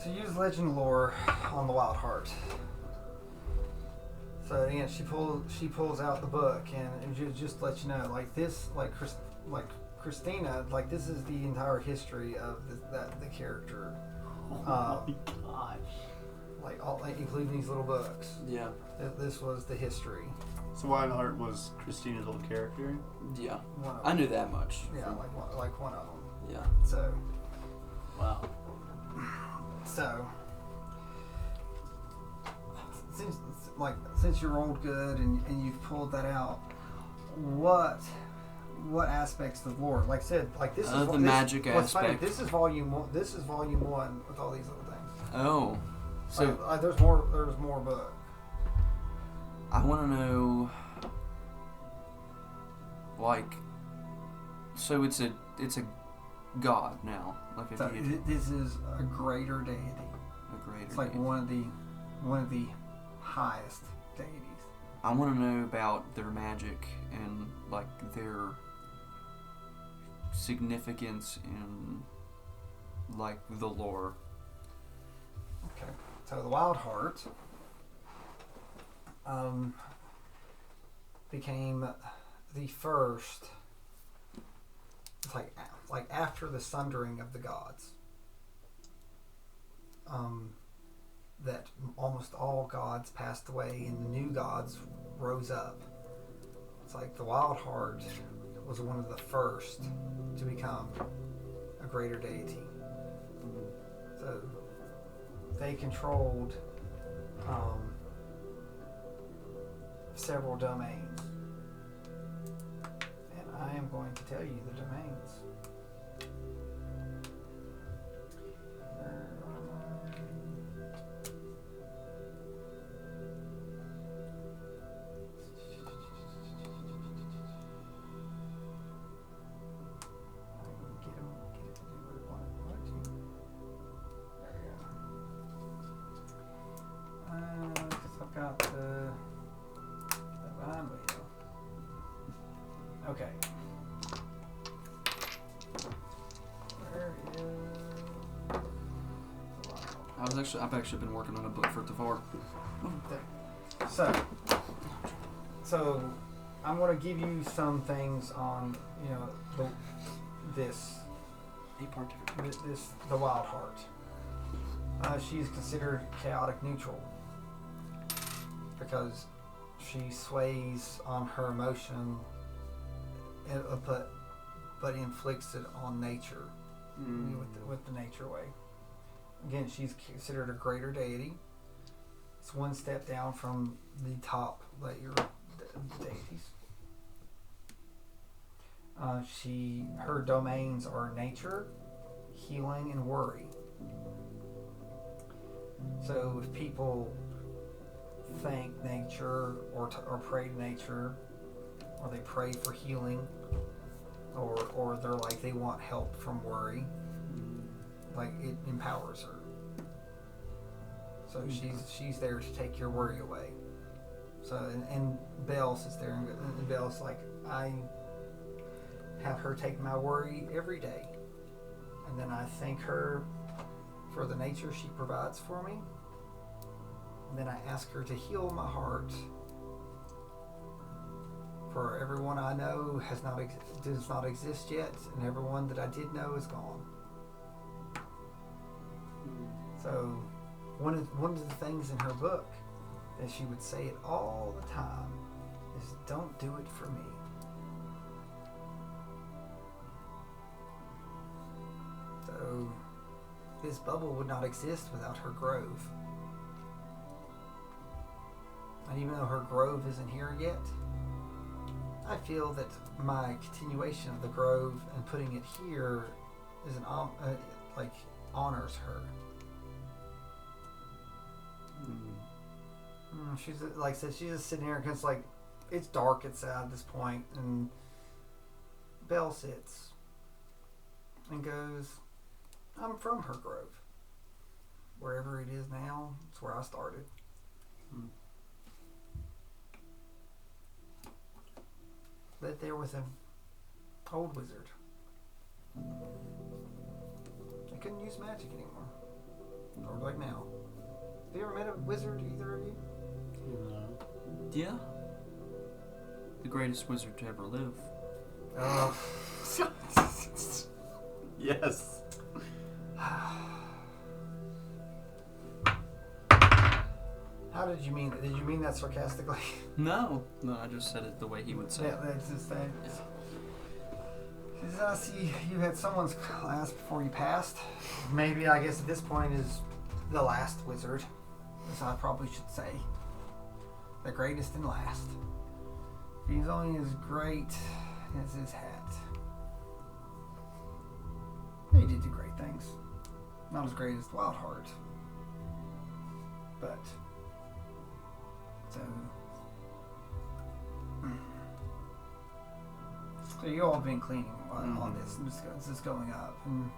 To use legend lore on the Wild Heart. So again, she pulls out the book and just to let you know, like this, like Christina, like this is the entire history of the character. Oh my gosh. Like including these little books. Yeah. This was the history. So Wild Heart was Christina's little character. Yeah. One of I them. knew that much. Yeah, like one of them. Yeah. So. Wow. So. Since you rolled good and you've pulled that out, what aspects of lore? Like I said, like this is the magic aspect. Funny, this is volume one. This is volume one with all these little things. Oh. So there's more. There's more book. I want to know, like, so it's a god now, like a deity. This is a greater deity. A greater. It's like deity. one of the highest deities. I want to know about their magic and like their significance in like the lore. Okay. So the Wild Heart became the first. It's like after the sundering of the gods. That almost all gods passed away and the new gods rose up. It's like the Wild Heart was one of the first to become a greater deity. So they controlled several domains. And I am going to tell you the domains. Got the behind wheel. Okay. Where is I've actually been working on a book for Tafar. So I'm going to give you some things on this the Wild Heart. She's considered chaotic neutral because she sways on her emotion, but inflicts it on nature with the nature way. Again, she's considered a greater deity. It's one step down from the top layer deities. Her domains are nature, healing, and worry. So if people thank nature or pray to nature, or they pray for healing, or they're like they want help from worry, like it empowers her. So she's there to take your worry away. So and Belle sits there and Belle's like, I have her take my worry every day, and then I thank her for the nature she provides for me. And then I ask her to heal my heart. For everyone I know does not exist yet, and everyone that I did know is gone. So, one of the things in her book that she would say it all the time is, "Don't do it for me." So, this bubble would not exist without her grove. And even though her grove isn't here yet, I feel that my continuation of the grove and putting it here is honors her. She's like I said, she's just sitting here because like it's dark, it's sad at this point, and Belle sits and goes, "I'm from her grove. Wherever it is now, it's where I started." Lived there with an old wizard. They couldn't use magic anymore, or right now. Have you ever met a wizard, either of you? No. Yeah. The greatest wizard to ever live. Oh. Yes. How did you mean that? Did you mean that sarcastically? No, I just said it the way he would say Yeah, it. that's just that. I see you had someone's class before you passed. Maybe, I guess at this point is the last wizard, as I probably should say. The greatest and last. He's only as great as his hat. He did do great things. Not as great as the Wild Heart. But, so you all have been cleaning on this. This is going up. And,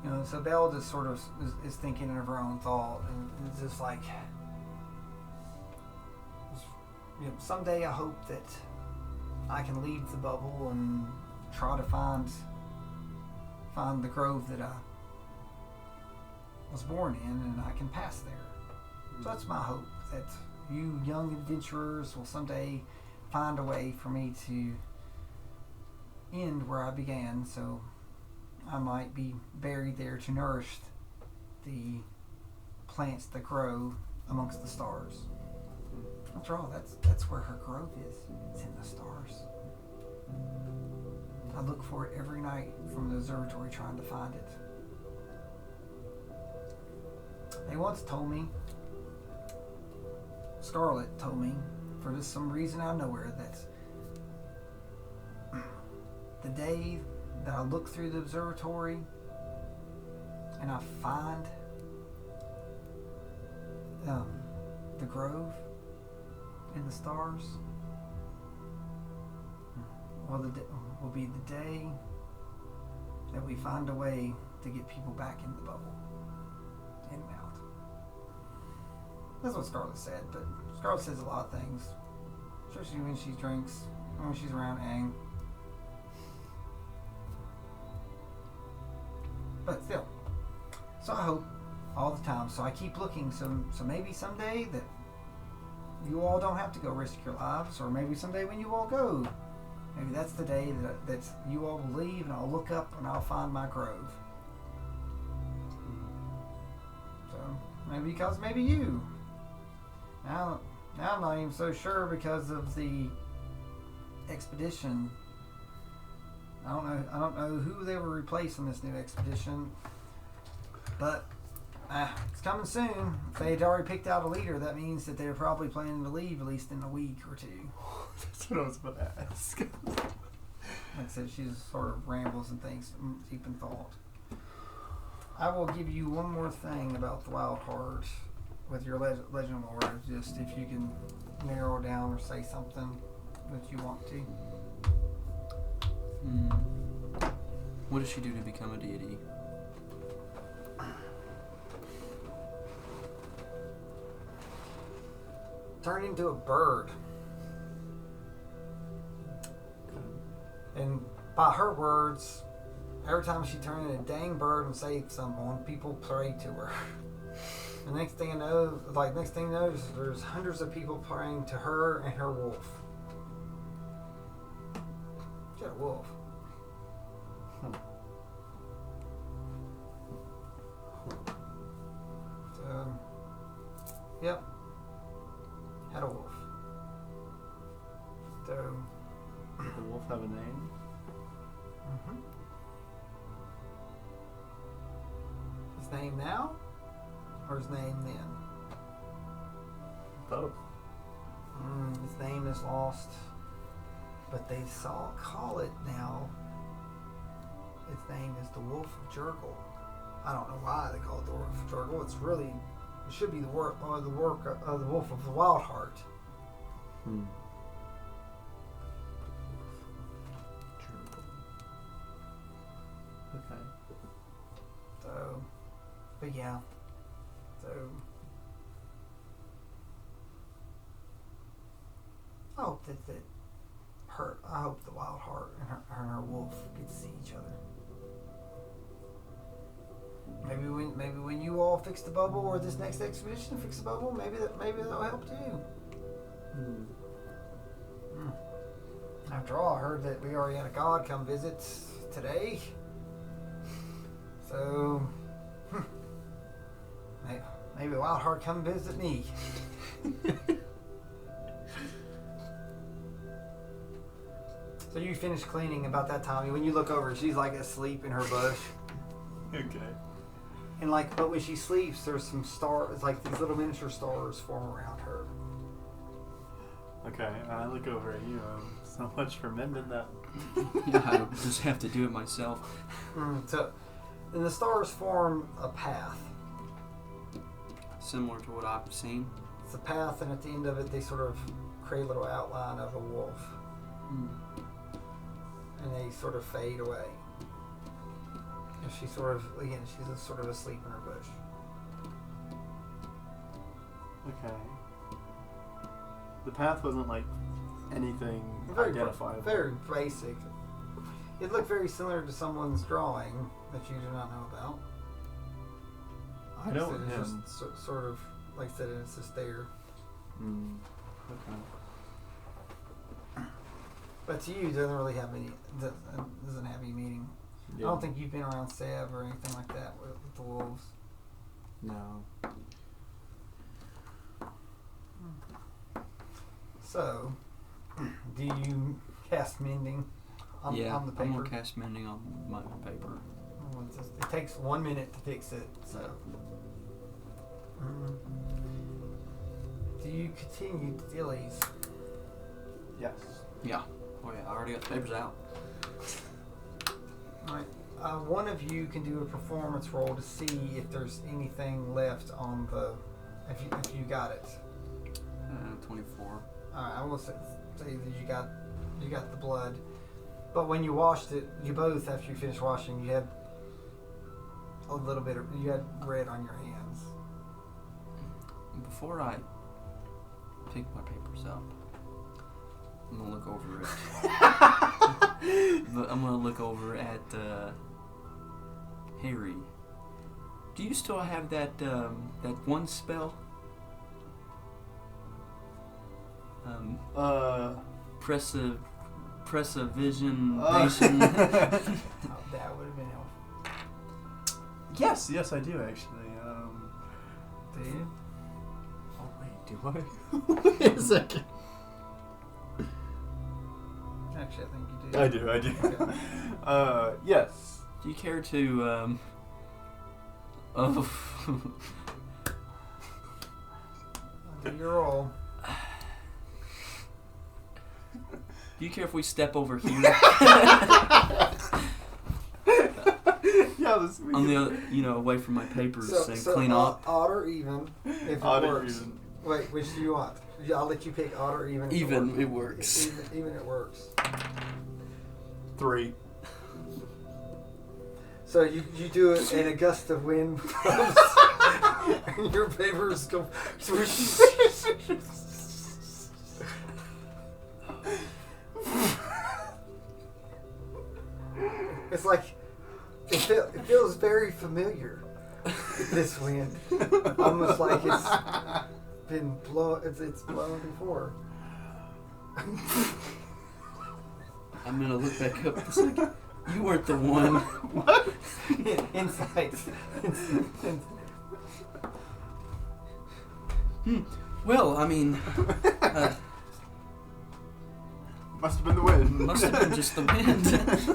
you know, so Belle just sort of is thinking of her own thought. And it's just like, you know, someday I hope that I can leave the bubble and try to find the grove that I was born in, and I can pass there. So that's my hope, that you young adventurers will someday find a way for me to end where I began, so I might be buried there to nourish the plants that grow amongst the stars. After all, that's where her grove is. It's in the stars. I look for it every night from the observatory trying to find it. They once told me, Scarlet told me, for just some reason out of nowhere, that the day that I look through the observatory and I find the grove in the stars, will be the day that we find a way to get people back in the bubble, in and out. That's what Scarlet said, but Scarlet says a lot of things, especially when she drinks, and when she's around Aang. But still, so I hope all the time. So I keep looking. So maybe someday that you all don't have to go risk your lives, or maybe someday when you all go, maybe that's the day that you all will leave, and I'll look up and I'll find my grove. So maybe you. Now I'm not even so sure because of the expedition. I don't know who they will replace in this new expedition, but it's coming soon. If they had already picked out a leader, that means that they're probably planning to leave at least in a week or two. That's what I was about to ask. Like I said, she just sort of rambles and thinks, deep in thought. I will give you one more thing about the Wild Heart with your legend lore, just if you can narrow down or say something that you want to. What does she do to become a deity? Turn into a bird. And by her words, every time she turned into a dang bird and saved someone, people prayed to her. The next thing you know, there's hundreds of people praying to her and her wolf. She had a wolf. So, yep. Had a wolf. So, Did the wolf have a name? His name now? Or his name then? Both. His name is lost. But they call it now. Its name is the Wolf of Jurgle. I don't know why they call it the Wolf of Jurgle. It should be the work of the Wolf of the Wild Heart. Okay. So, but yeah. So, I hope that I hope the Wild Heart and her wolf get to see each other. Maybe when you all fix the bubble, or this next expedition fix the bubble, maybe that'll help too. After all, I heard that we already had a god come visit today. So maybe Wildheart come visit me. So you finish cleaning about that time. When you look over, she's like asleep in her bush. Okay. And but when she sleeps, there's some stars, like these little miniature stars form around her. Okay, I look over at you. So much for mending that. Yeah, I just have to do it myself. And the stars form a path. Similar to what I've seen. It's a path, and at the end of it, they sort of create a little outline of a wolf. And they sort of fade away. And she's sort of asleep in her bush. Okay. The path wasn't like anything identifiable. Very basic. It looked very similar to someone's drawing that you do not know about. I know It's him. just sort of, like I said, it's just there. Okay. But to you, it doesn't really have any meaning. Yeah. I don't think you've been around Sev or anything like that with the wolves. No. So, do you cast mending on the I'm paper? gonna cast mending on my paper. It takes 1 minute to fix it. So, do you continue to Dilly's? Yes. Yeah. Oh yeah, I already got the papers out. Alright. One of you can do a performance roll to see if there's anything left on the. If you got it. 24. Alright, I will say that you got the blood, but when you washed it, you both, after you finished washing, you had a little bit of red on your hands. Before I pick my papers up, I'm gonna look over it. But I'm gonna look over at Harry. Do you still have that one spell? Vision Nation. Oh, that would have been helpful. Yes, I do actually. Do you? Oh wait, do I? Wait a second. Actually, I think you do. I do. Okay. Yes. Do you care to Do your roll. Do you care if we step over here? Yeah, let's On the other, away from my papers and So clean up. odd or even, if it Odd or works. even. Wait, which do you want? I'll let you pick odd or even. Even, it works. Even it works. 3. So you do it, and a gust of wind comes, and your papers go. It's like it feels very familiar. This wind, almost like it's been it's blown before. I'm gonna look back up. It's like, you weren't the one. What? Insight. Well, I mean, Must have been the wind. must have been just the wind.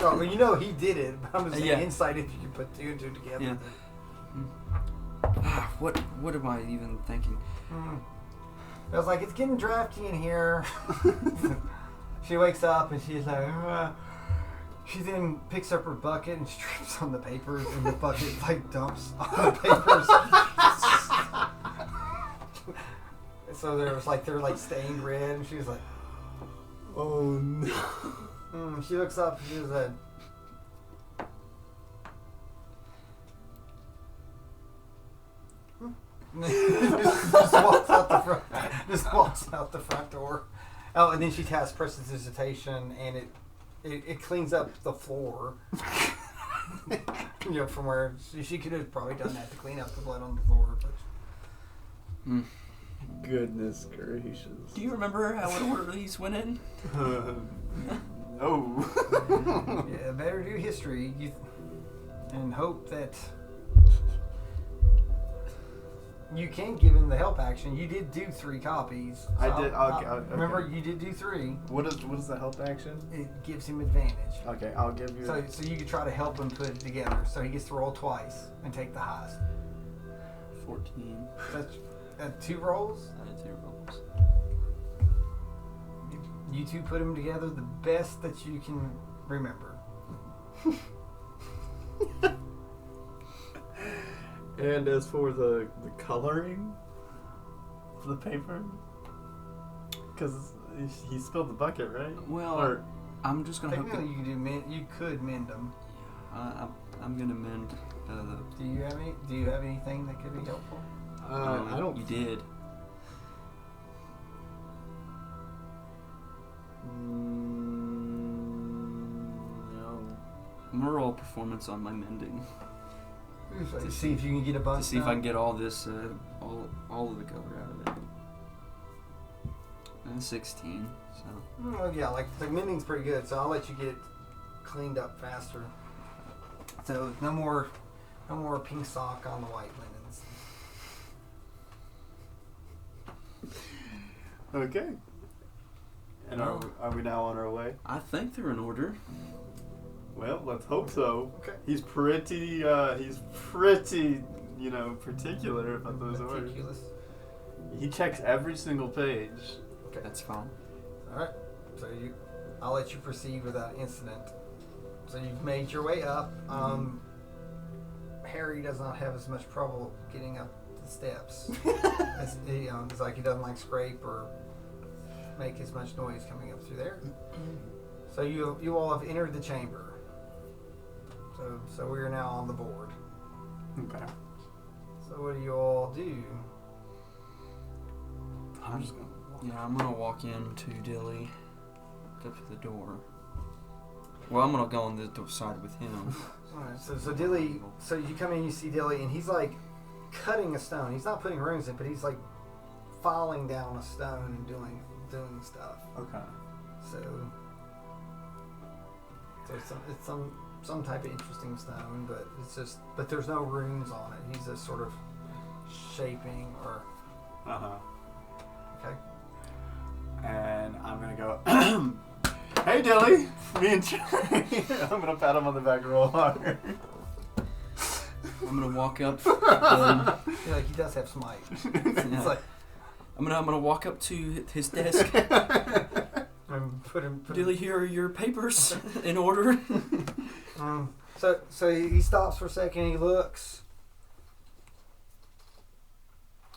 Oh, well, he did it. But I'm just saying Yeah. insight if you can put two and two together. Yeah. What am I even thinking? I was like, it's getting drafty in here. She wakes up and she's like, she then picks up her bucket and she trips on the papers, and the bucket dumps on the papers. So they're stained red, and she was like, Oh no. she looks up and she was like, just walks out the front door. Oh, and then she casts prestidigitation, and it cleans up the floor. From where she could have probably done that to clean up the blood on the floor. But Goodness gracious. Do you remember how an order these went in? Oh. yeah, better do history and hope that you can give him the help action. You did do 3 copies. So I did. Okay. Remember, you did do 3. What is the help action? It gives him advantage. Okay, I'll give you. So you can try to help him put it together. So he gets to roll twice and take the highest. 14. That's 2 rolls. I had 2 rolls. You 2 put them together the best that you can remember. And as for the coloring for the paper, because he spilled the bucket, right? Well, or, I'm just gonna hope that Technically, you could mend them. I'm gonna mend the. Do you have anything that could be helpful? I don't. You did. No. I'm gonna roll a performance on my mending To see if you can get a bunch. to see if I can get all this, all of the color out of it. And 16. So. Well, yeah, like the mending's pretty good, so I'll let you get it cleaned up faster. So no more pink sock on the white linens. Okay. And are we now on our way? I think they're in order. Well, let's hope so. Okay. He's pretty, particular about those orders. Meticulous. He checks every single page. Okay. That's fine. All right. So I'll let you proceed without incident. So you've made your way up. Harry does not have as much trouble getting up the steps. It's like he doesn't like scrape or make as much noise coming up through there. So you all have entered the chamber. So we are now on the board. Okay. So what do you all do? I'm just gonna. I'm gonna walk into Dilly, up to the door. Well, I'm gonna go on the side with him. Alright, so Dilly, so you come in, you see Dilly, and he's like cutting a stone. He's not putting runes in, but he's like filing down a stone and doing stuff. Okay. So it's some type of interesting stone, but there's no runes on it. He's just sort of shaping or. Okay. And I'm gonna go. Hey, Dilly. Me and Charlie. I'm gonna pat him on the back real hard. I'm gonna walk up. Yeah, like he does have smite. It's like I'm gonna walk up to his desk. and put him. Dilly, here are your papers in order. So he stops for a second. He looks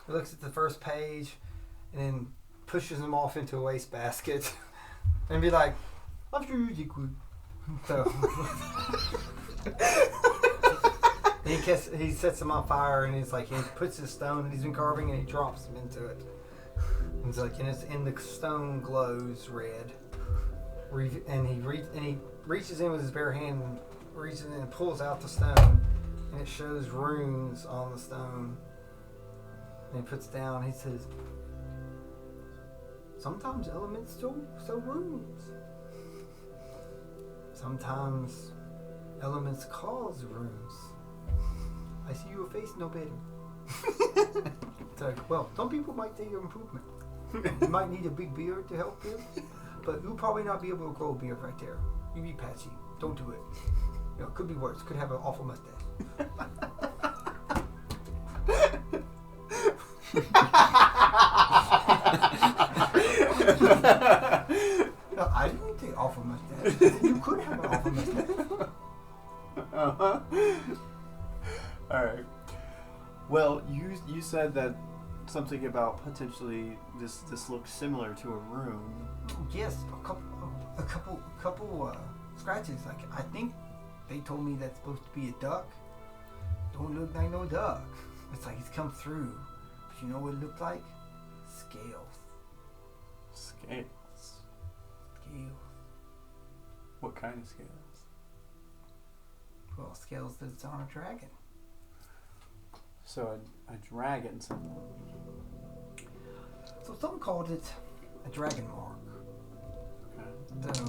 at the first page, and then pushes them off into a wastebasket, and be like, "After you, good." So he sets them on fire, and he's like, he puts his stone that he's been carving, and he drops them into it. And it's like, and the stone glows red. And he reaches in with his bare hand, and reaches in and pulls out the stone, and it shows runes on the stone. And he puts down. He says, "Sometimes elements show runes. Sometimes elements cause runes. I see your face no better." It's like, well, some people might think you're improvement. You might need a big beard to help you, but you'll probably not be able to grow a beard right there. You be patchy. Don't do it. It could be worse. Could have an awful mustache. No, I didn't say awful mustache. You could have an awful mustache. All right. Well, you said that something about potentially this looks similar to a rune. Yes, a couple scratches. Like, I think they told me that's supposed to be a duck. Don't look like no duck. It's like it's come through. But you know what it looked like? Scales. Scales. Scales. What kind of scales? Well, scales that's on a dragon. So a dragon symbol. So some called it a dragon mark. Okay. So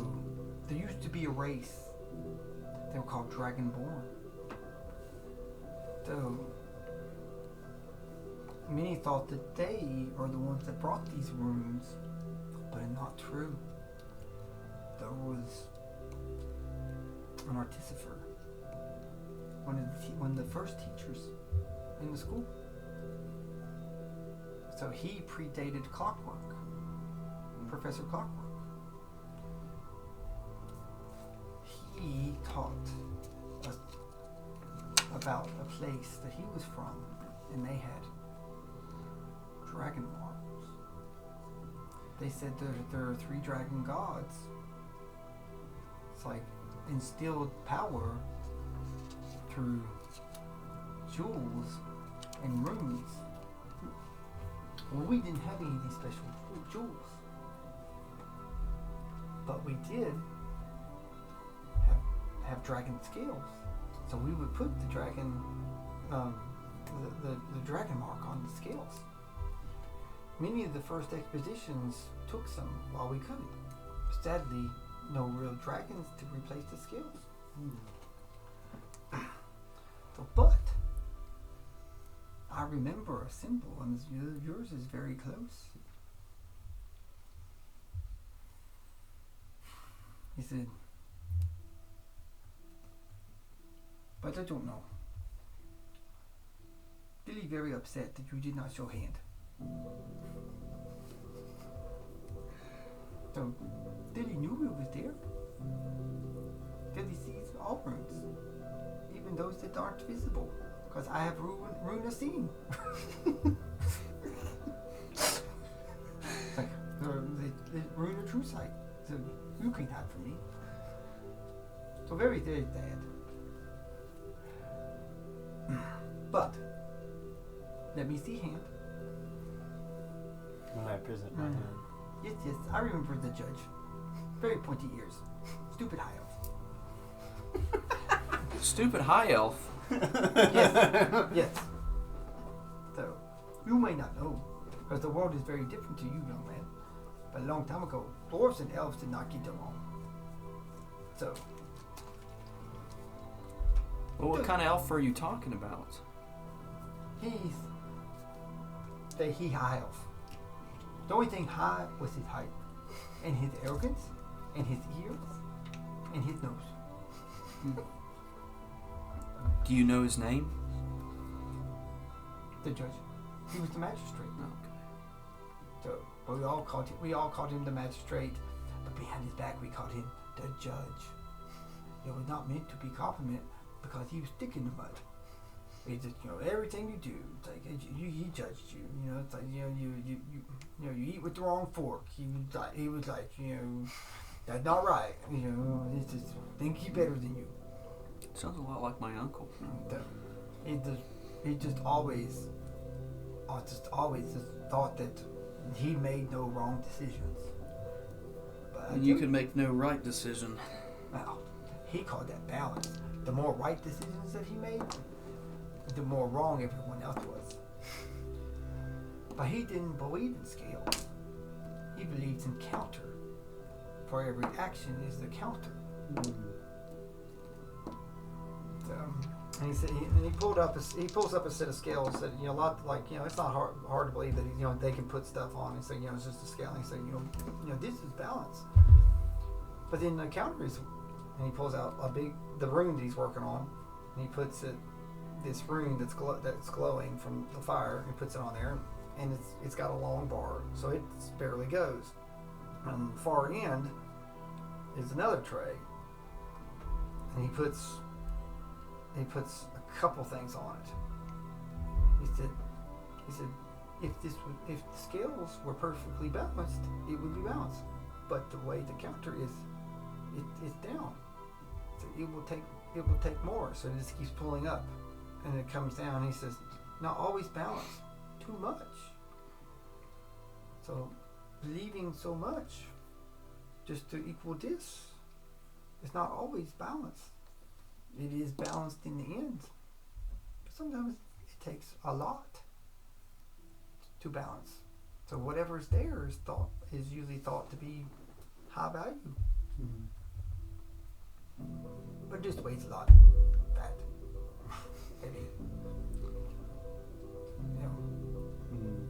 there used to be a race. They were called Dragonborn. So many thought that they are the ones that brought these runes, but it's not true. There was an artificer, one of the first teachers in the school. So he predated Clockwork, Professor Clockwork. He taught us about a place that he was from, and they had dragon marks. They said that there are 3 dragon gods. It's like instilled power through jewels and runes. Well, we didn't have any of these special jewels, but we did have dragon scales. So we would put the dragon, the dragon mark on the scales. Many of the first expeditions took some while we couldn't. Sadly, no real dragons to replace the scales. So, but I remember a symbol, and yours is very close. He said, but I don't know. Really very upset that you did not show hand. So, Dilly knew we was there. Dilly sees all runes, even those that aren't visible, because I have Rune seen. It's like, the Rune a true sight, so you can't hide from me. So very, very sad. But, let me see hand. When I present my hand. Yes, I remember the judge. Very pointy ears. Stupid high elf. Stupid high elf. Yes. So, you may not know, because the world is very different to you, young man. But a long time ago, dwarves and elves did not get along. So, Well, what kind of elf are you talking about? he's the high elf. The only thing high was his height, and his arrogance, and his ears, and his nose. Do you know his name? The judge. He was the magistrate. Okay. So, but we all called him the magistrate, but behind his back we called him the judge. It was not meant to be compliment because he was thick in the mud. He just, everything you do, it's like he judged you. It's like you eat with the wrong fork. He was like, that's not right. He just think he better than you. Sounds a lot like my uncle. He just always thought that he made no wrong decisions. But And you can make no right decision. well, he called that balance. The more right decisions that he made, the more wrong everyone else was. But he didn't believe in scales. He believes in counter. For every action is the counter. And he said, he pulls up a set of scales that a lot it's not hard to believe that they can put stuff on and say it's just a scale. And he said this is balance. But then the counter is, and he pulls out the rune that he's working on, and he puts this rune that's glowing from the fire, and he puts it on there, and it's got a long bar, so it barely goes. On the far end is another tray, and he puts a couple things on it. He said, if the scales were perfectly balanced, it would be balanced. But the way the counter is, it's down. So it will take more. So it just keeps pulling up, and it comes down. He says, not always balanced. Too much. So believing so much just to equal this is not always balanced. it is balanced in the end. But sometimes it takes a lot to balance. So whatever's there is usually thought to be high value. Mm. But it just weighs a lot. That heavy. You know, Mm.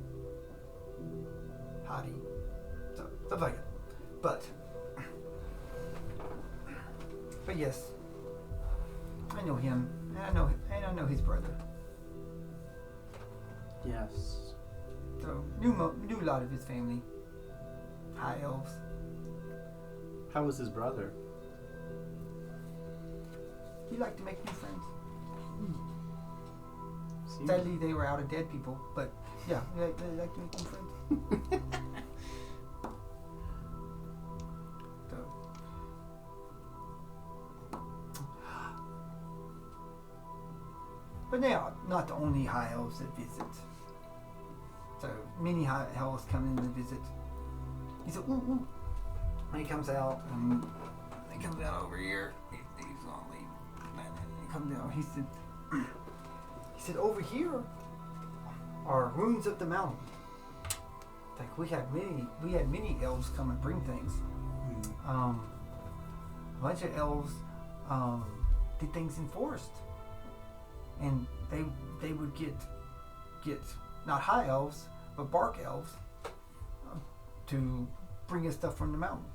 hottie. So stuff like that. But yes. I know him, and I know his brother. Yes. So knew a lot of his family. High elves. How was his brother? He liked to make new friends. Seems- Sadly, they were out of dead people, but yeah, they liked to make new friends. So, but they are not the only high elves that visit. So many high elves come in and visit. He said, ooh, ooh. And he comes out, and he comes out over here. He's on leave. And he comes out. He said, over here are runes of the mountain. Like we had many elves come and bring things. Mm. A bunch of elves did things in forest, and they would get not high elves but bark elves to bring us stuff from the mountain,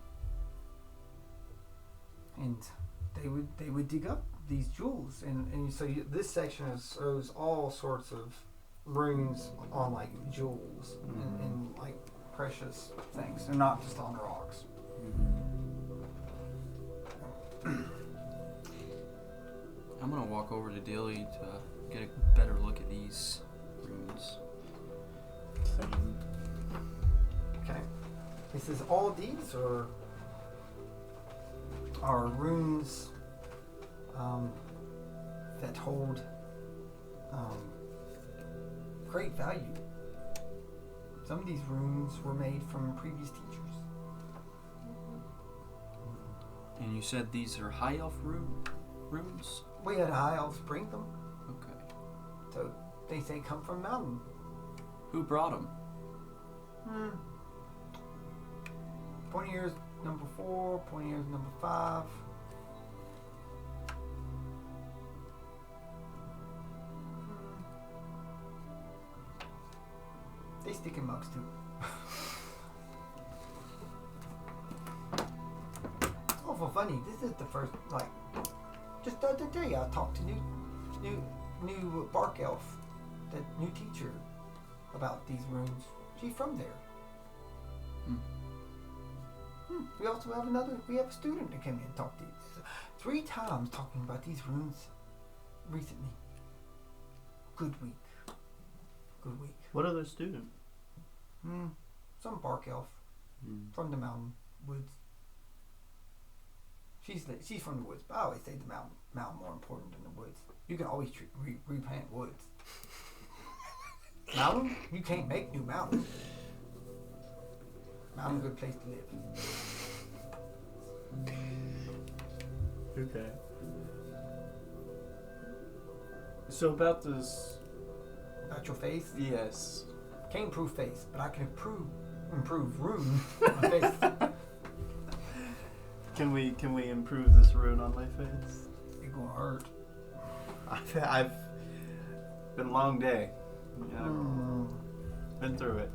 and they would dig up these jewels, and so this section shows all sorts of runes on like jewels and like precious things. They're not just on rocks. I'm gonna walk over to Dilly to get a better look at these runes. Same. Okay. He says all these are runes that hold great value. Some of these runes were made from previous teachers. And you said these are high elf runes? We had high elves bring them, Okay. so they say come from mountain. Who brought them? Pointy ears number 4, pointy ears number 5. They stick in mugs too. It's awful funny. This is the first, like, just the other day I talked to new bark elf, that new teacher, about these runes. She's from there. We also have a student that came in and talked to you. 3 times talking about these runes recently. Good week. What other student? Some bark elf from the mountain woods. She's from the woods, but I always say the mountain more important than the woods. You can always replant woods. Mountain, you can't make new mountain. Mountain, good place to live. Okay. So about this. About your face, Yes. can't improve face, but I can improve rune on face. Can we improve this rune on my face? It gonna hurt. I've been a long day. Yeah, been through it.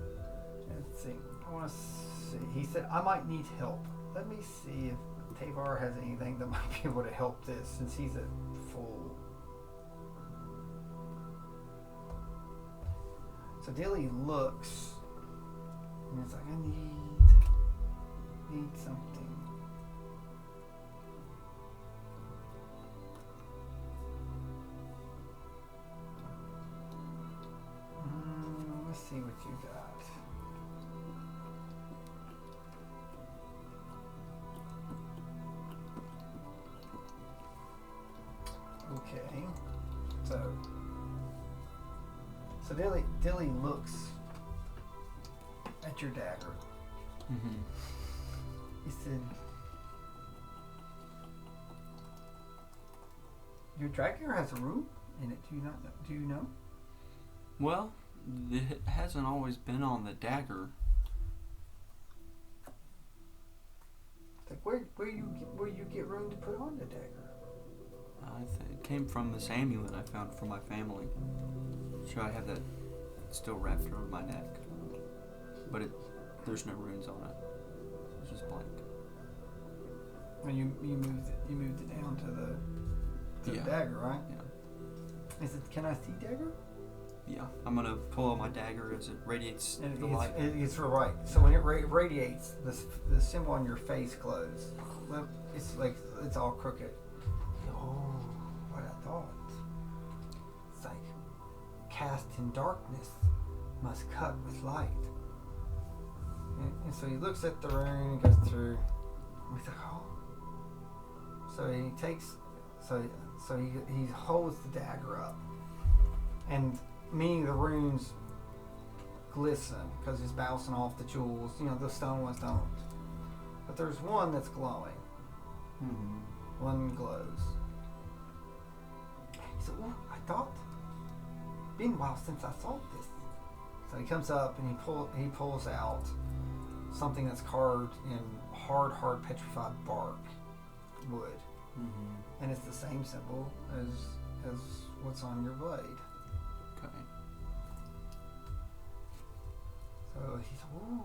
Let's see. I want to see. He said I might need help. Let me see if Tavar has anything that might be able to help this, since he's a full. So Dilly looks, and it's like, I need something. Let's see what you got. Okay, so Dilly looks at your dagger. He said, Your dagger has a room in it. Do you not? Do you know? Well, it hasn't always been on the dagger. Like where you get room to put on the dagger? I think it came from this amulet I found from my family. So I have that still wrapped around my neck, but there's no runes on it. It's just blank. When you moved it down to the dagger, right? Yeah. Is it? Can I see dagger? Yeah. I'm gonna pull out my dagger as it radiates the light. It's right. So when it radiates, the symbol on your face glows. Look, it's like it's all crooked. Oh, what I thought. It's like cast in darkness must cut with light. And so he looks at the rune and goes through. And he's like, oh. So he takes, so he holds the dagger up, and meaning the runes glisten because he's bouncing off the jewels. You know, the stone ones don't. But there's one that's glowing. Mm-hmm. One glows. He said, well, I thought, been a while since I saw this. So he comes up and he pulls out something that's carved in hard petrified bark wood. Mm-hmm. And it's the same symbol as what's on your blade. Okay. So he said, ooh.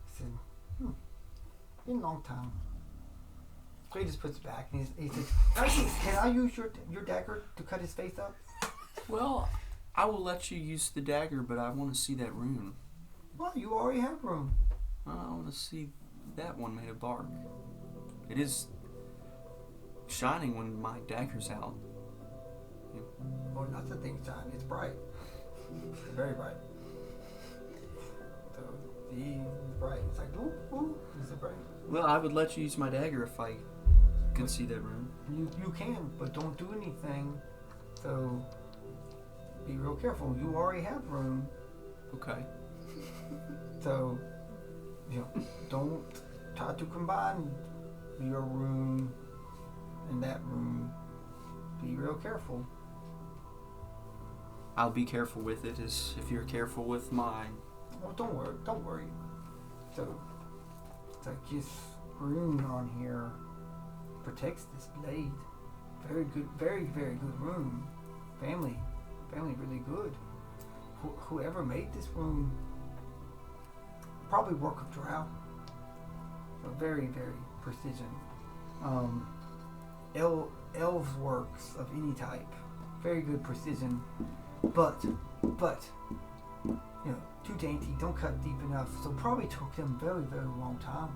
He said, been a long time. So he just puts it back and he says, can I use your dagger to cut his face up? Well, I will let you use the dagger, but I want to see that rune. Well, you already have room. I want to see that one made of bark. It is shining when my dagger's out. Yeah. Well, not the thing shine. It's bright. Very bright. So he's bright. It's like, ooh, is it bright? Well, I would let you use my dagger if I could see that rune. You can, but don't do anything. So be real careful. You already have room. Okay. So don't try to combine your room and that room. Be real careful. I'll be careful with it as if you're careful with mine. Oh, don't worry. So this rune on here protects this blade. Very good, very good rune. Family really good. Whoever made this rune probably work of drow. So very precision. Elves works of any type. Very good precision. But too dainty, don't cut deep enough. So probably took them very long time.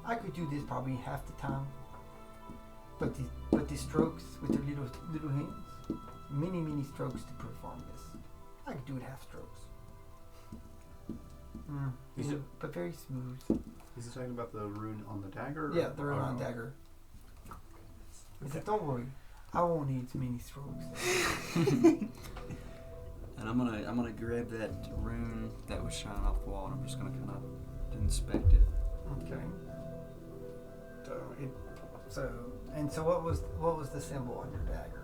I could do this probably half the time. But the strokes with their little hands, many strokes to perform this. I could do it half strokes. But very smooth. Is he talking about the rune on the dagger? Yeah, the rune on the dagger. He said, don't worry, I won't need too many strokes. And I'm gonna grab that rune that was shining off the wall, and I'm just gonna kind of inspect it. Okay. So what was the symbol on your dagger?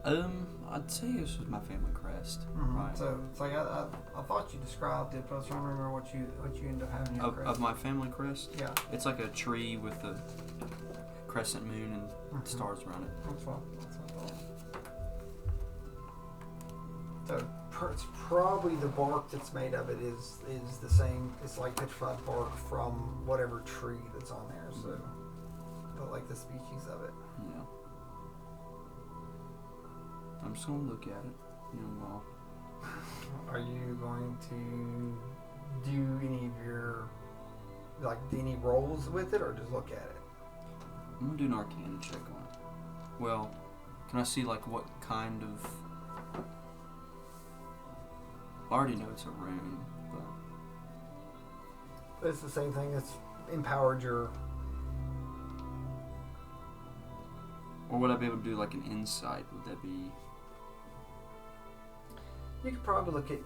I'd say this was my family crest. Mm-hmm. Right. So it's like I thought you described it, but I was trying to remember what you ended up having in your crest. Of my family crest? Yeah. It's like a tree with a crescent moon and stars around it. That's what I thought. So it's probably the bark that's made of it is the same. It's like petrified bark from whatever tree that's on there. So, but like the species of it. Yeah. I'm just gonna look at it. Well. Are you going to do any of your any rolls with it, or just look at it? I'm gonna do an Arcana check on it. Well, can I see what kind of? I already know it's a rune, but It's the same thing that's empowered your. Or would I be able to do an insight? Would that be? You could probably look at.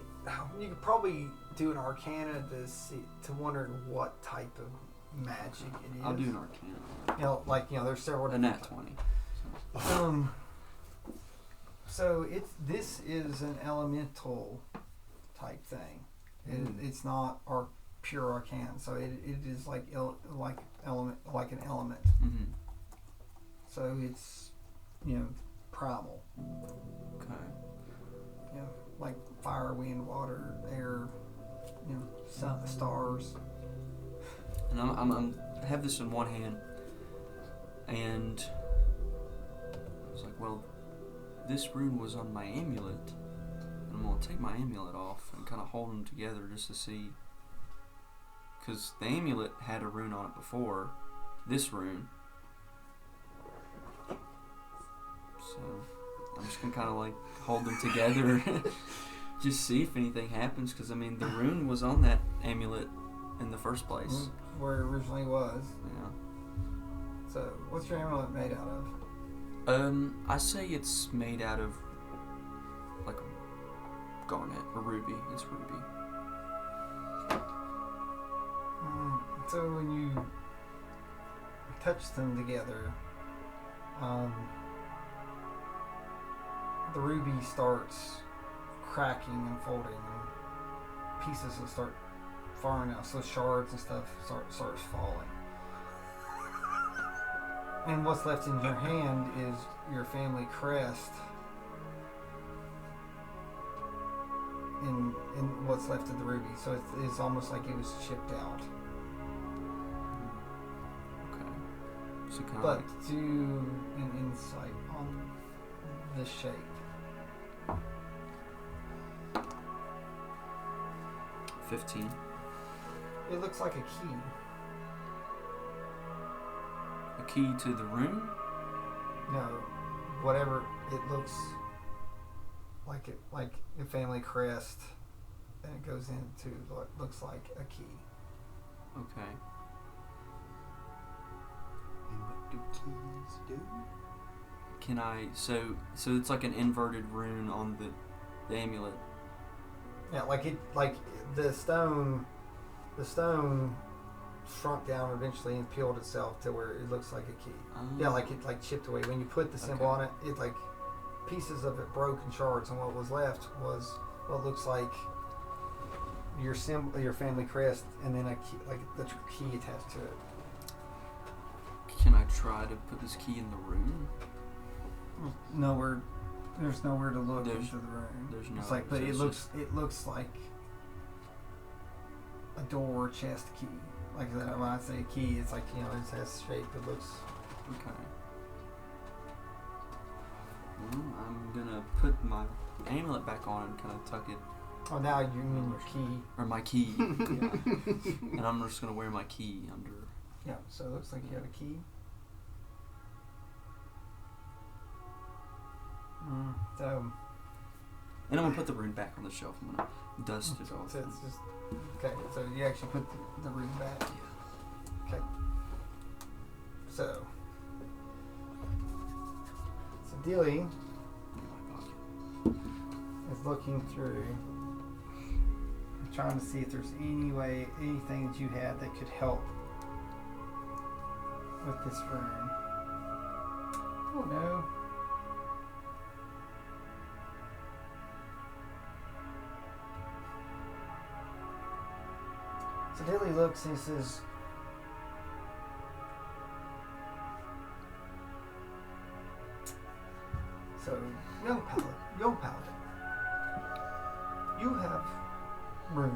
You could probably do an Arcana to wonder what type of magic it is. I'll do an Arcana. There's several. A nat 20. So this is an elemental type thing. It's not pure arcane. So it is like an element. Mm-hmm. So it's primal. Okay. Like fire, wind, water, air, sun, stars. And I have this in one hand, and I was like, well, this rune was on my amulet, and I'm gonna take my amulet off and kind of hold them together just to see, because the amulet had a rune on it before this rune, so I'm just gonna kind of like hold them together, just see if anything happens, because I mean the rune was on that amulet in the first place. Where it originally was. Yeah. So, what's your amulet made out of? I say it's made out of like a garnet or ruby. It's ruby. So when you touch them together, the ruby starts cracking and folding, and pieces will start falling out. So shards and stuff starts falling. And what's left in your hand is your family crest, and what's left of the ruby. So it's almost like it was chipped out. Okay. So kind of But like, do an insight on the shape. 15. It looks like a key. A key to the rune? No, whatever it looks like, like a family crest, and it goes into what looks like a key. Okay. And what do keys do? Can I? So it's like an inverted rune on the amulet. Yeah, like the stone shrunk down eventually and peeled itself to where it looks like a key. Yeah, like it chipped away. When you put the symbol on it, it like pieces of it broke in shards, and what was left was what looks like your symbol, your family crest, and then a key, like the key attached to it. Can I try to put this key in the rune? There's nowhere to look There's into the room. There's no. It's like, but so it it's looks like a door chest key. Like Okay. when I say key, it's like it has shape. It looks. Okay. Well, I'm gonna put my amulet back on and kind of tuck it, Oh, now you mean your key? or my key, yeah. And I'm just gonna wear my key under. Yeah. So it looks like you have a key. So. And I'm gonna put the rune back on the shelf. I'm gonna dust it off. So it's just okay. So you actually put the rune back. Yeah. Okay. So Dilly In my pocket. is looking through, trying to see if there's anything that you had that could help with this rune. Oh no. So Dilly looks and he says, so, young paladin, you have runes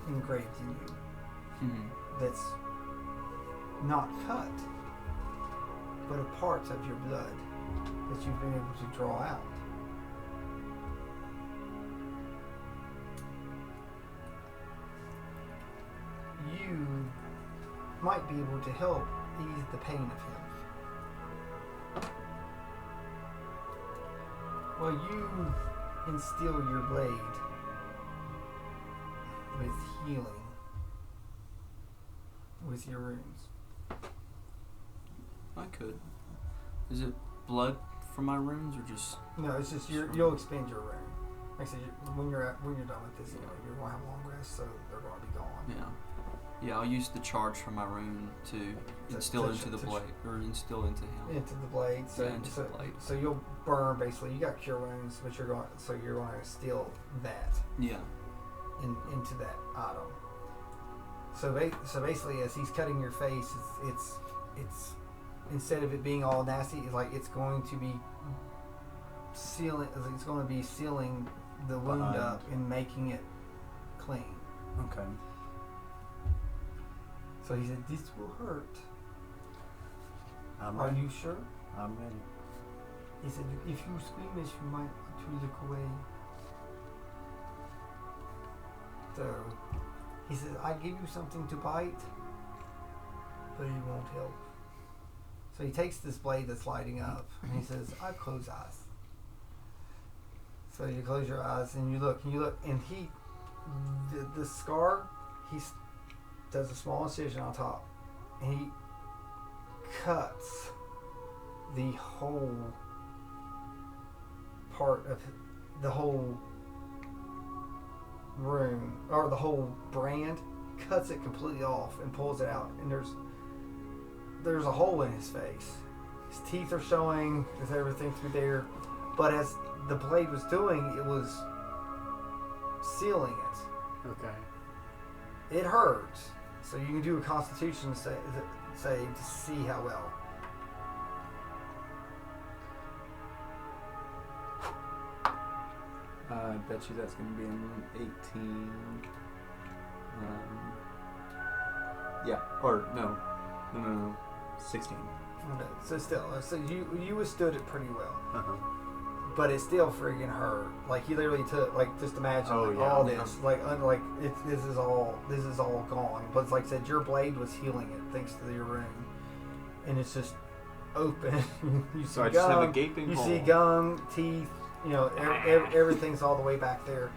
engraved in you Mm-hmm. that's not cut, but a part of your blood that you've been able to draw out. You might be able to help ease the pain of him. Well, you instill your blade with healing with your runes. I could. Is it blood from my runes or just? No, it's just you'll expend your rune. Like I said, when you're done with this, you're going to have long rest, so they're going to be gone. Yeah. Yeah, I'll use the charge from my rune to instill into the blade, or instill into him. Into the blade. So, Yeah, into the blade. So you'll burn basically. You got cure wounds, but you're going to steal that Yeah. into that item. So basically, as he's cutting your face, it's instead of it being all nasty, it's going to be sealing. It's going to be sealing the wound up and making it clean. Okay. So he said, "This will hurt. I'm Are ready. you sure?" I'm ready. He said, "If you squeamish, you might want to look away." So he says, "I give you something to bite, but it won't help." So he takes this blade that's lighting up and he says, "I close eyes." So you close your eyes and you look, and the scar, he does a small incision on top, and he cuts the whole part of the whole room, or the whole brand, cuts it completely off and pulls it out, and there's a hole in his face. His teeth are showing, there's everything through there, but as the blade was doing, it was sealing it. Okay. It hurts, so you can do a constitution save to see how well. I bet you that's going to be an 18. Yeah. Or no. 16. Okay, so still, so you withstood it pretty well. Uh-huh. But it still friggin' hurt. Like he literally took, just imagine Oh, yeah. all this, this is all gone. But it's like I said, your blade was healing it thanks to your rune, and it's just open. You see So I gum, just have a gaping you hole. see gum, teeth, everything's all the way back there,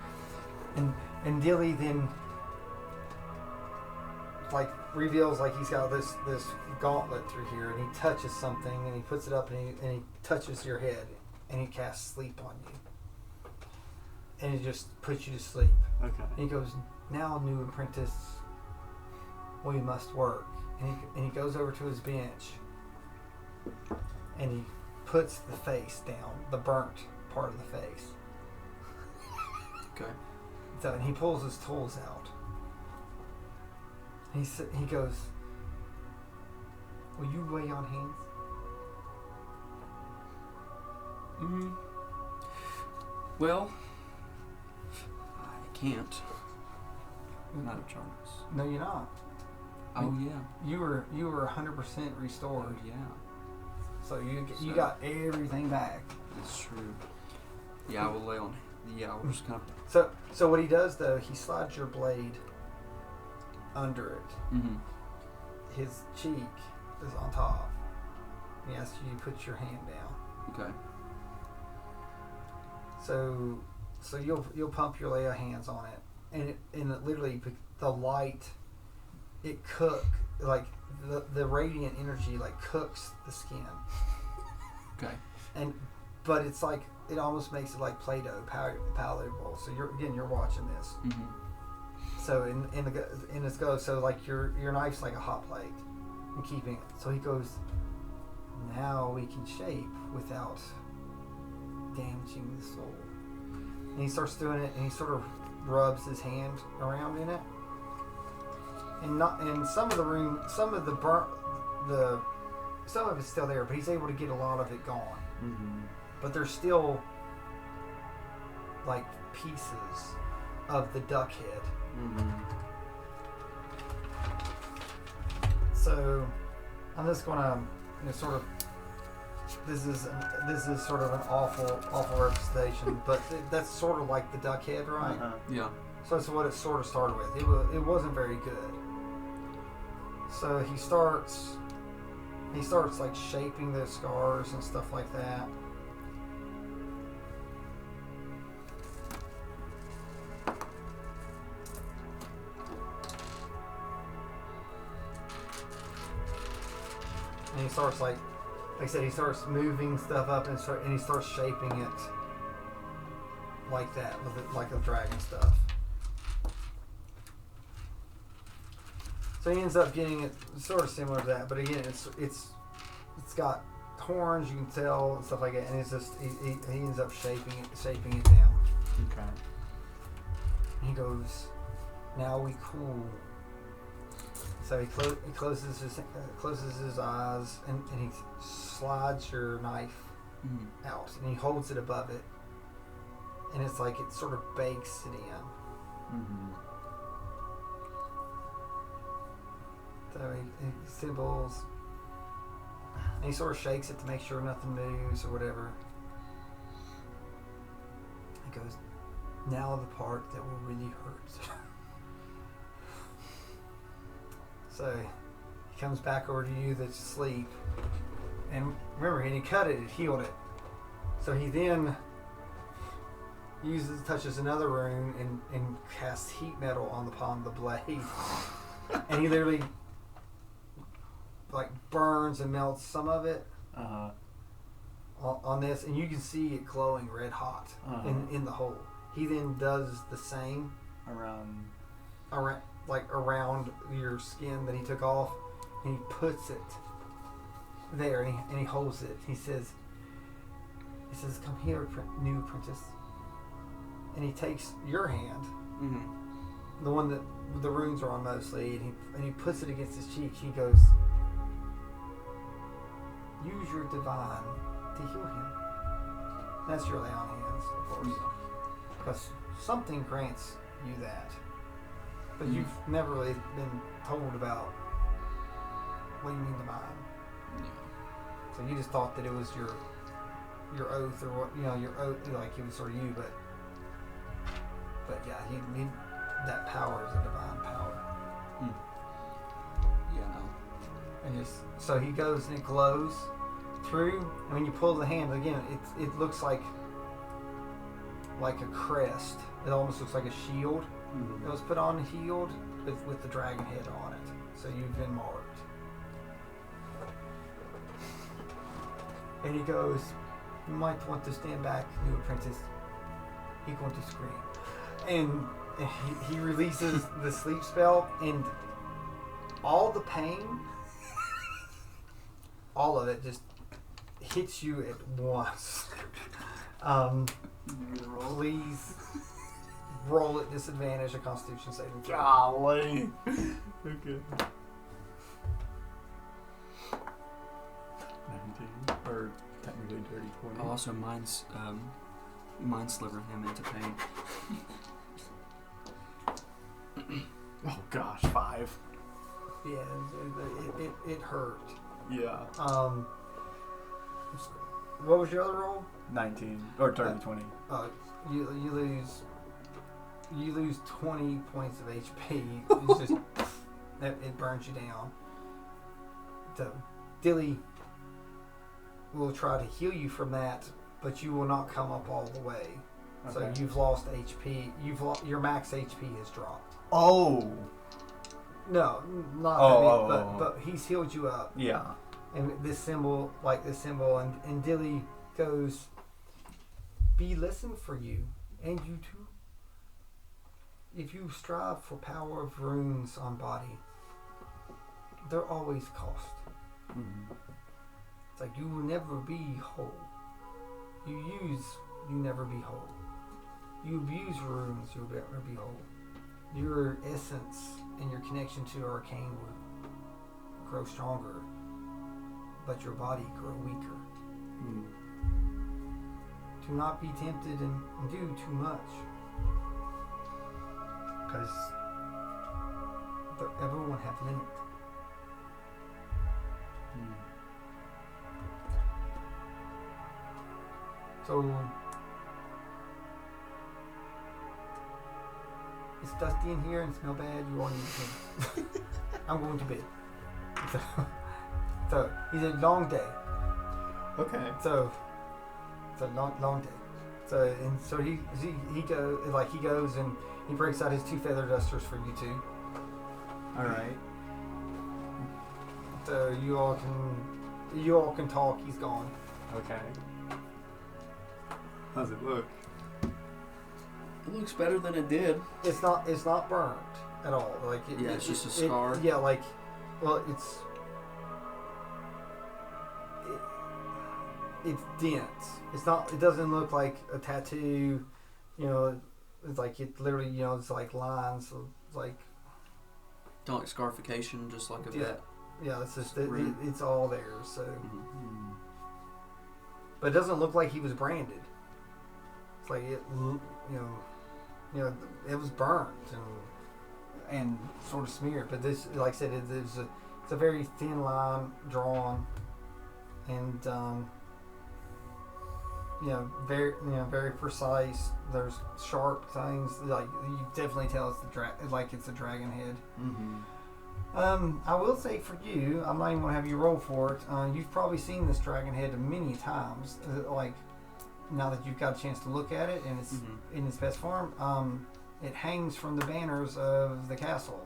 and Dilly then reveals he's got this gauntlet through here, and he touches something, and he puts it up, and he touches your head. And he casts sleep on you. And it just puts you to sleep. Okay. And he goes, "Now, new apprentice, we must work." And he goes over to his bench. And he puts the face down, the burnt part of the face. Okay. So, and he pulls his tools out. And he goes, "Will you lay on hands?" Well, I can't. I'm out of charms. No, you're not. Oh yeah. You were 100% restored. Oh yeah. So you got everything back. That's true. Yeah, I will lay on. Yeah, I'll just kind of. So what he does though, he slides your blade under it. Mm-hmm. His cheek is on top. He asks you to put your hand down. Okay. So you'll pump your lay of hands on it, and it literally, the light, it the radiant energy cooks the skin. Okay. But it's it almost makes it like Play-Doh, palatable. So you're watching this. Mm-hmm. So in this goes, so your knife's like a hot plate, and keeping it. So he goes, "Now we can shape without damaging the soul." And he starts doing it, and he sort of rubs his hand around in it, and some of the room, some of it's still there, but he's able to get a lot of it gone. Mm-hmm. But there's still pieces of the duck head. Mm-hmm. So I'm just gonna sort of. This is sort of an awful representation, but that's sort of like the duck head, right? Uh-huh. Yeah. So that's what it sort of started with. It wasn't very good. So he starts shaping the scars and stuff like that. And he starts like I said, he starts moving stuff up and he starts shaping it like that, like the dragon stuff. So he ends up getting it sort of similar to that, but again, it's got horns, you can tell, and stuff like that, and it's just he ends up shaping it down. Okay. He goes, now we cool. So he closes his eyes and he slides your knife out and he holds it above it, and it's like it sort of bakes it in. Mm-hmm. So he symbols, and he sort of shakes it to make sure nothing moves or whatever. He goes, now the part that will really hurt. So he comes back over to you that's asleep, and remember, he didn't cut it, it healed it. So he then touches another rune and casts heat metal on the palm of the blade. And he literally like burns and melts some of it on this, and you can see it glowing red hot in the hole. He then does the same around your skin that he took off, and he puts it there, and he holds it. He says, "Come here, new apprentice." And he takes your hand, the one that the runes are on mostly, and he puts it against his cheek. He goes, use your divine to heal him. That's your lay on hands, of course, because something grants you that, but you've never really been told about what you mean divine. Yeah. So you just thought that it was your oath, or what, your oath, like it was sort of you, but yeah, he that power is a divine power. Yeah, no. And so he goes and it glows through, and when you pull the hand again, it looks like a crest. It almost looks like a shield that was put on, healed with the dragon head on it. So you've been marked. And he goes, "You might want to stand back, new apprentice." He's going to scream, and he releases the sleep spell, and all the pain, all of it just hits you at once. Please roll at disadvantage a Constitution saving throw. Golly. Okay. 19, or technically dirty 20. Also, mine's slivering him into pain. Oh gosh, 5. Yeah, it hurt. Yeah. What was your other roll? 19 or dirty 20. You lose 20 points of HP. It's just it burns you down. So Dilly will try to heal you from that, but you will not come up all the way. Okay. So you've lost HP. Your max HP has dropped. Oh. No, not but he's healed you up. Yeah. And this symbol, and Dilly goes, "Be listened for you, and you too. If you strive for power of runes on body, they're always cost. It's like you will never be whole. You never be whole. You abuse runes, you'll never be whole. Your essence and your connection to arcane will grow stronger, but your body grow weaker. Do not be tempted and do too much, because everyone has limit." So it's dusty in here and smell bad. You all need to. I'm going to bed. So he's a long day. Okay. So it's a long day. So he goes and he breaks out his 2 feather dusters for you two. All right. So you all can talk. He's gone. Okay. How's it look? It looks better than it did. It's not burnt at all. Like It's just a scar. It's dense. It's not. It doesn't look like a tattoo. You know, it's like it literally. You know, it's like lines. So it's like. Don't like scarification, just like a vet. Yeah, it's just it's all there. So, Mm-hmm. but it doesn't look like he was branded. It's like it. You know, it was burnt and sort of smeared. But this, like I said, it's a very thin line drawn, and very precise. There's sharp things. Like you definitely tell it's a dragon head. Mm-hmm. I will say for you, I'm not even gonna have you roll for it. You've probably seen this dragon head many times. Like now that you've got a chance to look at it and it's in its best form, it hangs from the banners of the castle.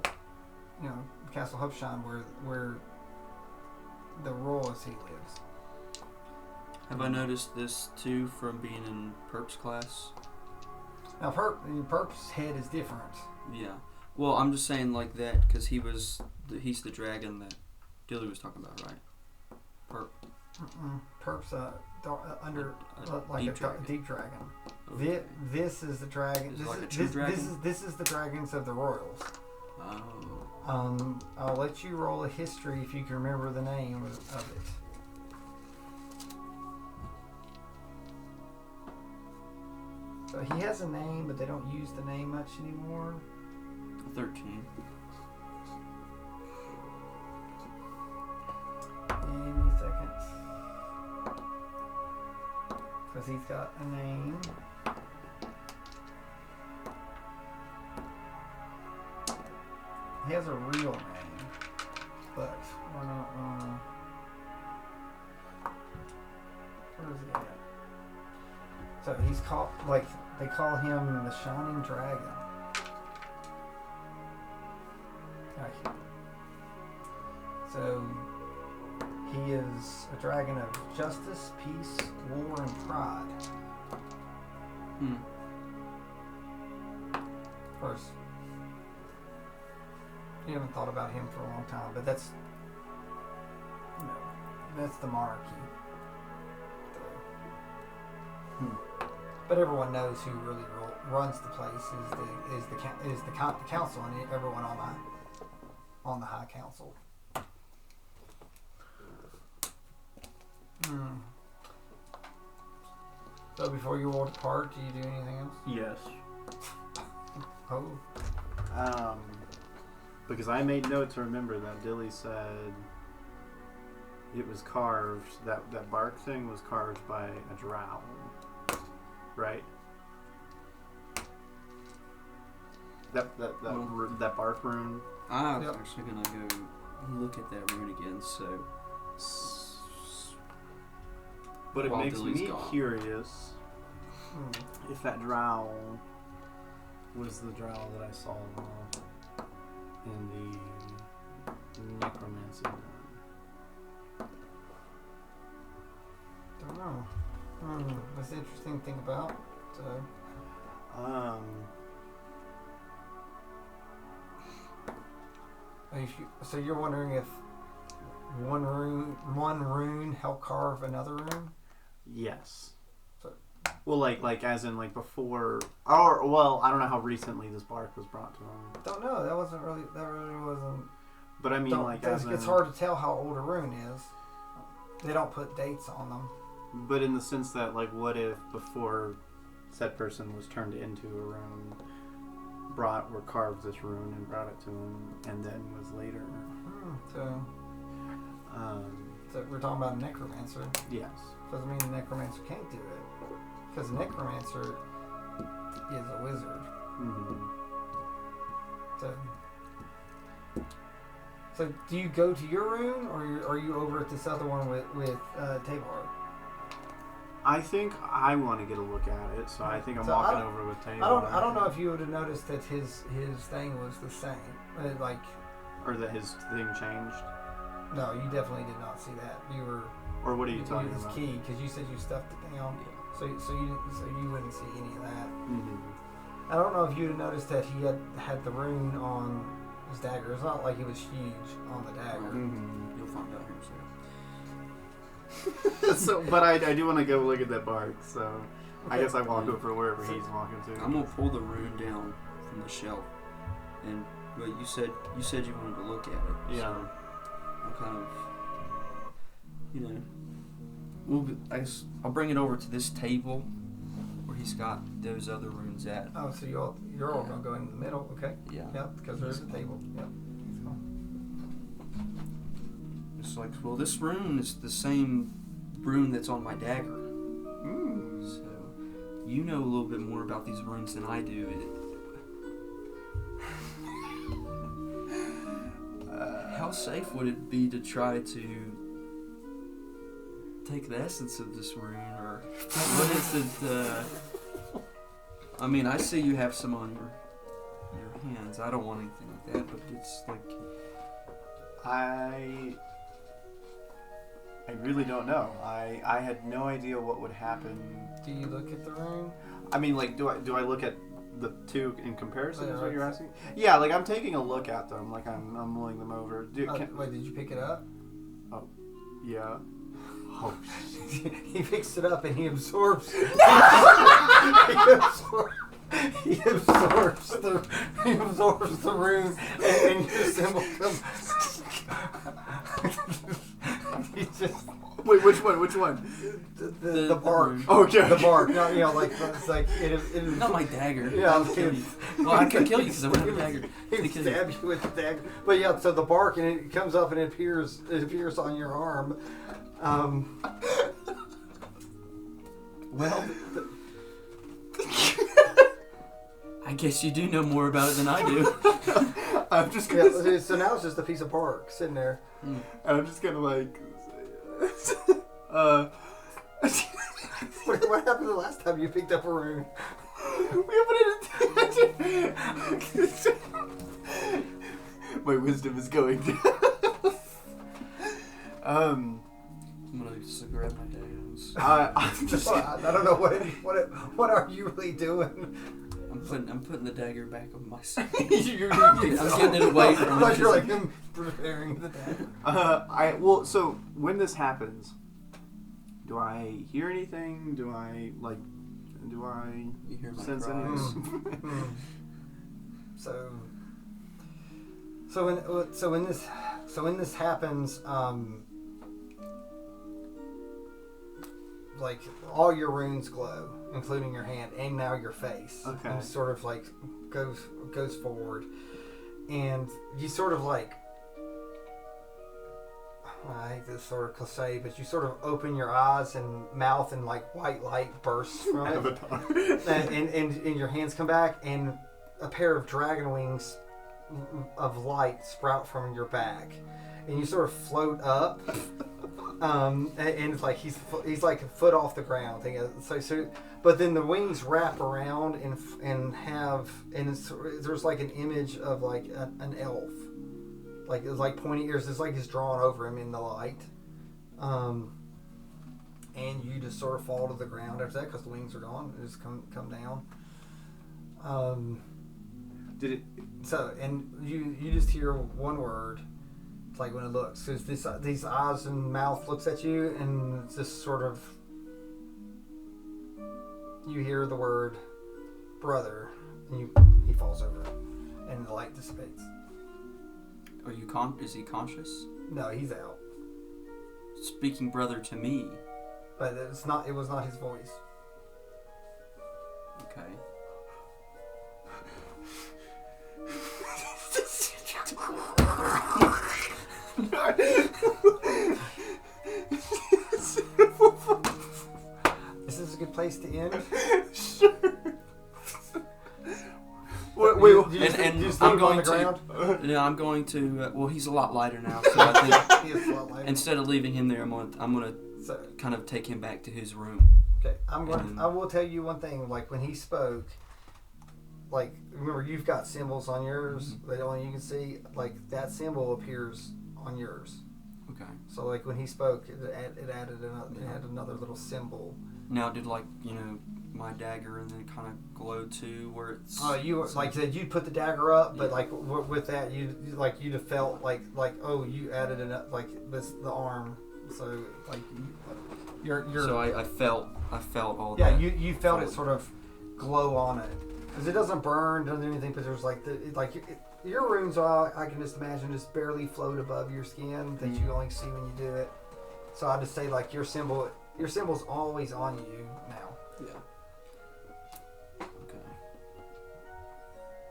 You know, Castle Hubsheim, where the royalty lives. Have I noticed this too from being in Perp's class? Now, Perp's head is different. Yeah. Well, I'm just saying like that because he's the dragon that Dilly was talking about, right? Perp. Perp's deep dragon. Okay. This is the dragon. Is it like a true dragon? This is the dragons of the royals. Oh. I'll let you roll a history if you can remember the name of it. So he has a name, but they don't use the name much anymore. 13. Give me a second. Because he's got a name. He has a real name, but we're not gonna. Where is he at? So he's called, like, they call him the Shining Dragon. Right here. So he is a dragon of justice, peace, war, and pride. First, you haven't thought about him for a long time, but that's the monarchy. But everyone knows who really runs the place is the council and everyone on the high council. So before you roll depart, do you do anything else? Yes. Oh. Because I made note to remember that Dilly said it was carved, that bark thing was carved by a drow. Right? That bark rune. I was actually gonna go look at that rune again, so but it while makes Dilly's me gone. curious if that drow was the drow that I saw in the necromancy room. Don't know. That's the interesting thing about. So you're wondering if one rune helped carve another rune? Yes. So, well, like as in like before, or well, I don't know how recently this bark was brought to him. Don't know. That really wasn't. But I mean, it's hard to tell how old a rune is. They don't put dates on them. But in the sense that, like, what if before said person was turned into a rune, brought or carved this rune and brought it to him, and then was later. So we're talking about a necromancer. Yes. Doesn't mean the necromancer can't do it, because the necromancer is a wizard. So do you go to your rune, or are you over at this other one with Tabar? I think I want to get a look at it, so I think I'm walking over with Tabar. I don't know if you would have noticed that his thing was the same, or that his thing changed. No, you definitely did not see that. You were. Or what are you talking his about? Key, because you said you stuffed it down. So you wouldn't see any of that. I don't know if you'd noticed that he had the rune on his dagger. It's not like it was huge on the dagger. Mm-hmm. You'll find out here soon. So, but I do want to go look at that bark. So I Okay. guess I walk over wherever he's walking to. I'm gonna pull the rune down from the shelf, and but you said you wanted to look at it. Yeah. So I'll kind of, I guess I'll bring it over to this table where he's got those other runes at. Oh, so you're all gonna go in the middle, okay? Yeah. Yep, because there's a table. Yep. It's like, well, this rune is the same rune that's on my dagger. So you know a little bit more about these runes than I do. How safe would it be to try to take the essence of this rune, or what is it? I mean, I see you have some on your hands. I don't want anything like that, but it's like I really don't know. I had no idea what would happen. Do you look at the rune? I mean, like, do I look at the two in comparison? Yeah, Is what right. you're asking? Yeah, like I'm taking a look at them. Like I'm mulling them over. Wait, did you pick it up? Yeah. Oh. He picks it up and he absorbs. he absorbs the rune, and your symbol comes. He just. Wait, which one? Which one? The bark. Okay. The bark. No, it's like it. not my dagger. Yeah, I'll kill you. Well, I can kill you because I don't have a dagger. He stabs you with the dagger. But yeah, so the bark, and it comes up and it appears on your arm. Well, I guess you do know more about it than I do. I'm just gonna. yeah, so now it's just a piece of bark sitting there. And I'm just gonna like. What happened the last time you picked up a rune? My wisdom is going down. I'm gonna just grab my daggers. I'm just. I don't know what are you really doing? I'm putting the dagger back on my side. I'm getting it away from I it. you're like him preparing the dagger. So when this happens, do I hear anything? Do I You hear my sense cries. anything? So when this happens, like all your runes glow, including your hand and now your face. Okay. And sort of like goes forward, and you sort of like. I hate this sort of cliche, but you sort of open your eyes and mouth, and like white light bursts from it. Avatar. and your hands come back, and a pair of dragon wings of light sprout from your back, and you sort of float up. And it's like he's like a foot off the ground. But then the wings wrap around and there's like an image of like an elf. Like it's like pointy ears. It's like he's drawn over him in the light, and you just sort of fall to the ground after that because the wings are gone. It just come down. Did it? So and you just hear one word, like when it looks, because these eyes and mouth looks at you, and it's just sort of you hear the word brother, and he falls over, and the light dissipates. Are you is he conscious? No, he's out. Speaking brother to me. But it was not his voice. Okay. Is this a good place to end? Sure. Wait, And you just I'm leave him on going the ground? No, I'm going to. Well, he's a lot lighter now, so I think He is a lot lighter. instead of leaving him there, I'm gonna So, kind of take him back to his room. okay, I will tell you one thing. Like when he spoke, like remember you've got symbols on yours that only you can see. Like that symbol appears on yours. Okay. So like when he spoke, it had another little symbol. Now, did my dagger and then kind of glow too, where it's. Oh, you like said you put the dagger up, but like with that you'd have felt like oh you added it up like this the arm, so like you're. So I felt all yeah, that. you felt it sort of glow on it because it doesn't burn, doesn't do anything, but there's like your runes are I can just imagine just barely float above your skin that you only see when you do it. So I just say like your symbol's always on you now. Yeah. Okay.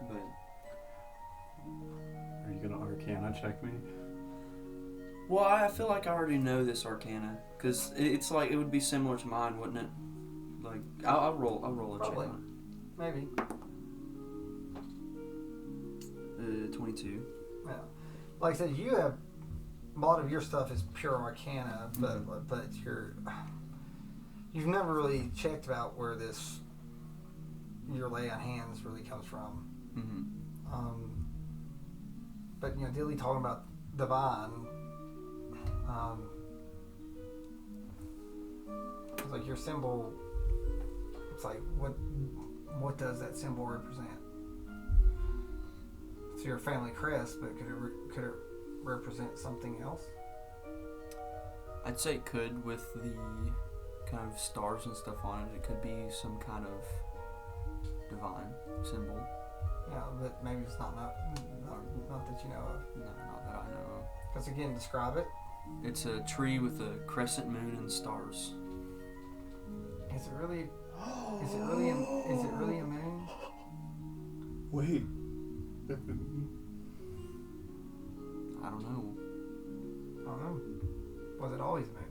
But Are you gonna Arcana check me? well, I feel like I already know this Arcana because it's like it would be similar to mine, wouldn't it? Like I'll roll a check Probably. on Maybe. it. 22. Yeah. Like I said, you have a lot of your stuff is pure Arcana, but you've never really checked about where your lay on hands really comes from. Mm-hmm. But Dilly talking about divine. It's like your symbol. It's like what does that symbol represent? It's your family crest, but could it represent something else? I'd say it could with the kind of stars and stuff on it. It could be some kind of divine symbol. Yeah, but maybe it's not that you know of. No, not that I know of. Because again, describe it. It's a tree with a crescent moon and stars. Is it really? Is it really a moon? Wait. I don't know. I don't know. Was it always a moon?